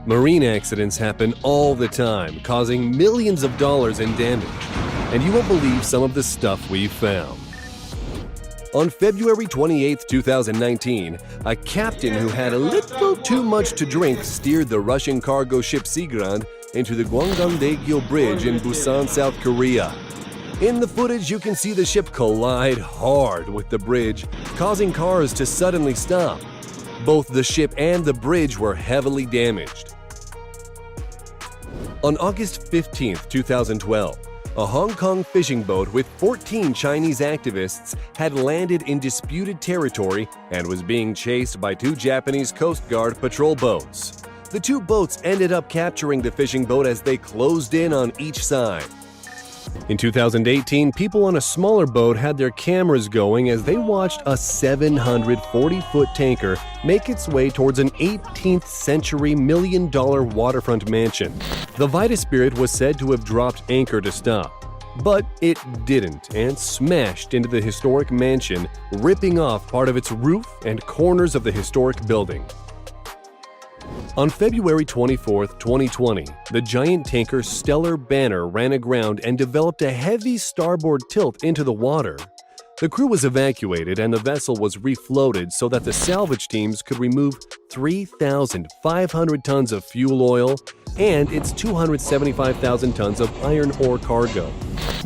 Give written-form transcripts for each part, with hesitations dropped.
Marine accidents happen all the time, causing millions of dollars in damage. And you won't believe some of the stuff we found. On February 28, 2019, a captain who had a little too much to drink steered the Russian cargo ship Sigrand into the Gwangan-daegyo Bridge in Busan, South Korea. In the footage, you can see the ship collide hard with the bridge, causing cars to suddenly stop. Both the ship and the bridge were heavily damaged. On August 15, 2012, a Hong Kong fishing boat with 14 Chinese activists had landed in disputed territory and was being chased by two Japanese Coast Guard patrol boats. The two boats ended up capturing the fishing boat as they closed in on each side. In 2018, people on a smaller boat had their cameras going as they watched a 740-foot tanker make its way towards an 18th century million-dollar waterfront mansion. The Vita Spirit was said to have dropped anchor to stop, but it didn't and smashed into the historic mansion, ripping off part of its roof and corners of the historic building. On February 24, 2020, the giant tanker Stellar Banner ran aground and developed a heavy starboard tilt into the water. The crew was evacuated and the vessel was refloated so that the salvage teams could remove 3,500 tons of fuel oil and its 275,000 tons of iron ore cargo.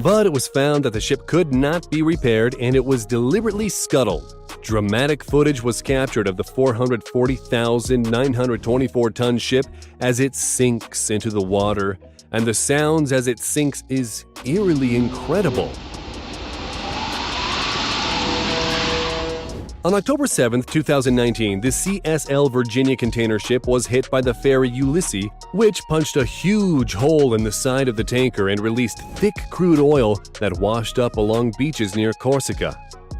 But it was found that the ship could not be repaired and it was deliberately scuttled. Dramatic footage was captured of the 440,924-ton ship as it sinks into the water, and the sounds as it sinks is eerily incredible. On October 7, 2019, the CSL Virginia container ship was hit by the ferry Ulysses, which punched a huge hole in the side of the tanker and released thick crude oil that washed up along beaches near Corsica.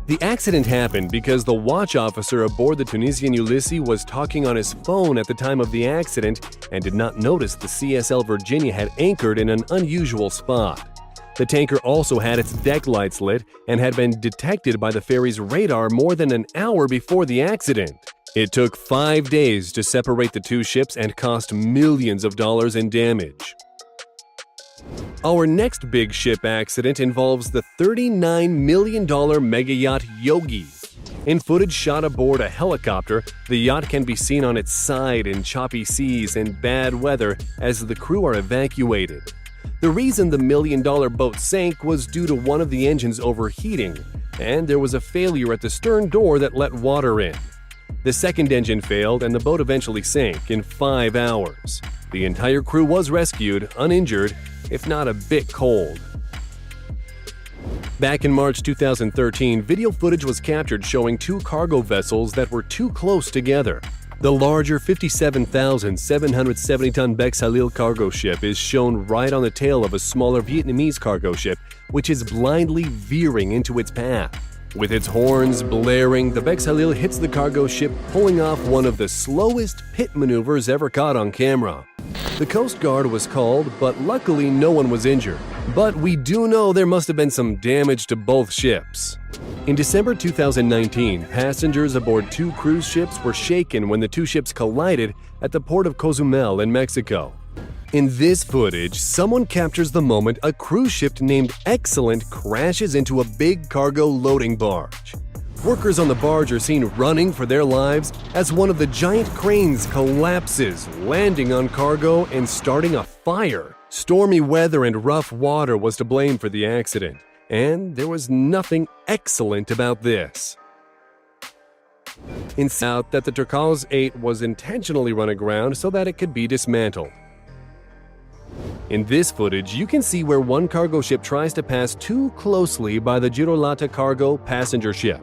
The accident happened because the watch officer aboard the Tunisian Ulysses was talking on his phone at the time of the accident and did not notice the CSL Virginia had anchored in an unusual spot. The tanker also had its deck lights lit and had been detected by the ferry's radar more than an hour before the accident. It took 5 days to separate the two ships and cost millions of dollars in damage. Our next big ship accident involves the $39 million mega yacht Yogi. In footage shot aboard a helicopter, the yacht can be seen on its side in choppy seas and bad weather as the crew are evacuated. The reason the million-dollar boat sank was due to one of the engines overheating, and there was a failure at the stern door that let water in. The second engine failed and the boat eventually sank in 5 hours. The entire crew was rescued, uninjured, if not a bit cold. Back in March 2013, video footage was captured showing two cargo vessels that were too close together. The larger 57,770-ton Bex Halil cargo ship is shown right on the tail of a smaller Vietnamese cargo ship, which is blindly veering into its path. With its horns blaring, the Bex Halil hits the cargo ship, pulling off one of the slowest pit maneuvers ever caught on camera. The Coast Guard was called, but luckily no one was injured. But we do know there must have been some damage to both ships. In December 2019, passengers aboard two cruise ships were shaken when the two ships collided at the port of Cozumel in Mexico. In this footage, someone captures the moment a cruise ship named Excellent crashes into a big cargo loading barge. Workers on the barge are seen running for their lives as one of the giant cranes collapses, landing on cargo and starting a fire. Stormy weather and rough water was to blame for the accident, and there was nothing excellent about this. It's out that the Turquoise 8 was intentionally run aground so that it could be dismantled. In this footage, you can see where one cargo ship tries to pass too closely by the Girolata cargo passenger ship.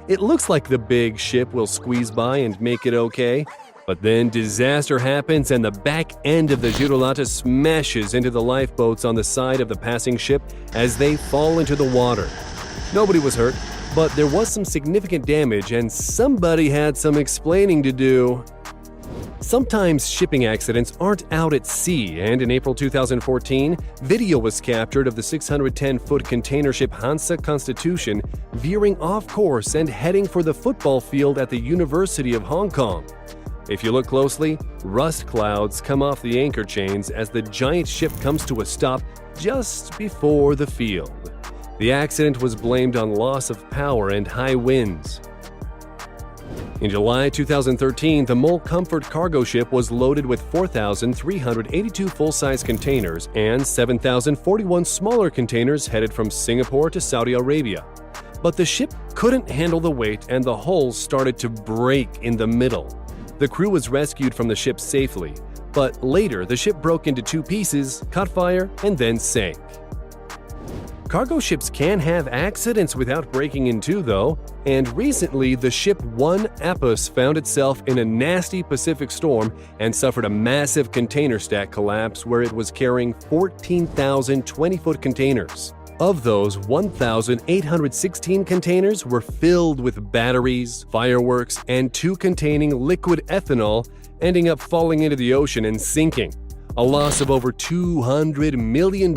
It looks like the big ship will squeeze by and make it okay, but then disaster happens and the back end of the Girolata smashes into the lifeboats on the side of the passing ship as they fall into the water. Nobody was hurt, but there was some significant damage and somebody had some explaining to do. Sometimes shipping accidents aren't out at sea, and in April 2014, video was captured of the 610-foot container ship Hansa Constitution veering off course and heading for the football field at the University of Hong Kong. If you look closely, rust clouds come off the anchor chains as the giant ship comes to a stop just before the field. The accident was blamed on loss of power and high winds. In July 2013, the Mole Comfort cargo ship was loaded with 4,382 full-size containers and 7,041 smaller containers headed from Singapore to Saudi Arabia. But the ship couldn't handle the weight and the hull started to break in the middle. The crew was rescued from the ship safely, but later the ship broke into two pieces, caught fire, and then sank. Cargo ships can have accidents without breaking in two, though, and recently the ship One Apus found itself in a nasty Pacific storm and suffered a massive container stack collapse where it was carrying 14,000 20-foot containers. Of those, 1,816 containers were filled with batteries, fireworks, and two containing liquid ethanol, ending up falling into the ocean and sinking, a loss of over $200 million.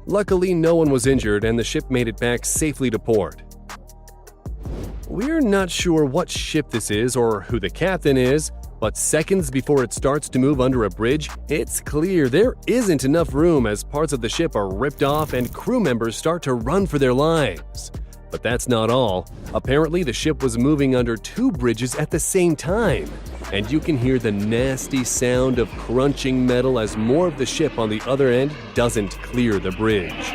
Luckily, no one was injured and the ship made it back safely to port. We're not sure what ship this is or who the captain is, but seconds before it starts to move under a bridge, it's clear there isn't enough room as parts of the ship are ripped off and crew members start to run for their lives. But that's not all. Apparently, the ship was moving under two bridges at the same time, and you can hear the nasty sound of crunching metal as more of the ship on the other end doesn't clear the bridge.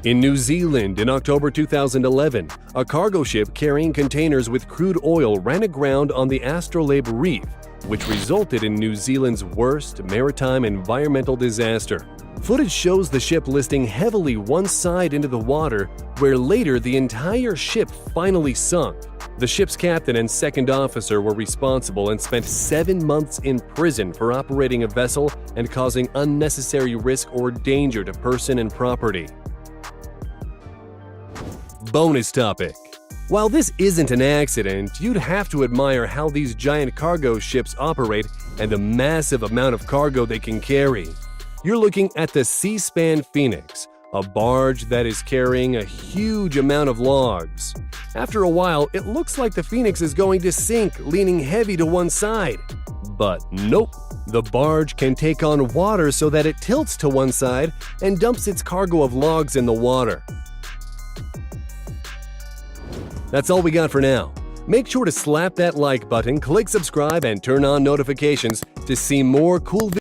In New Zealand in October 2011, a cargo ship carrying containers with crude oil ran aground on the Astrolabe Reef, which resulted in New Zealand's worst maritime environmental disaster. Footage shows the ship listing heavily one side into the water, where later the entire ship finally sunk. The ship's captain and second officer were responsible and spent 7 months in prison for operating a vessel and causing unnecessary risk or danger to person and property. Bonus topic. While this isn't an accident, you'd have to admire how these giant cargo ships operate and the massive amount of cargo they can carry. You're looking at the Seaspan Phoenix, a barge that is carrying a huge amount of logs. After a while, it looks like the Phoenix is going to sink, leaning heavy to one side. But nope, the barge can take on water so that it tilts to one side and dumps its cargo of logs in the water. That's all we got for now. Make sure to slap that like button, click subscribe, and turn on notifications to see more cool videos.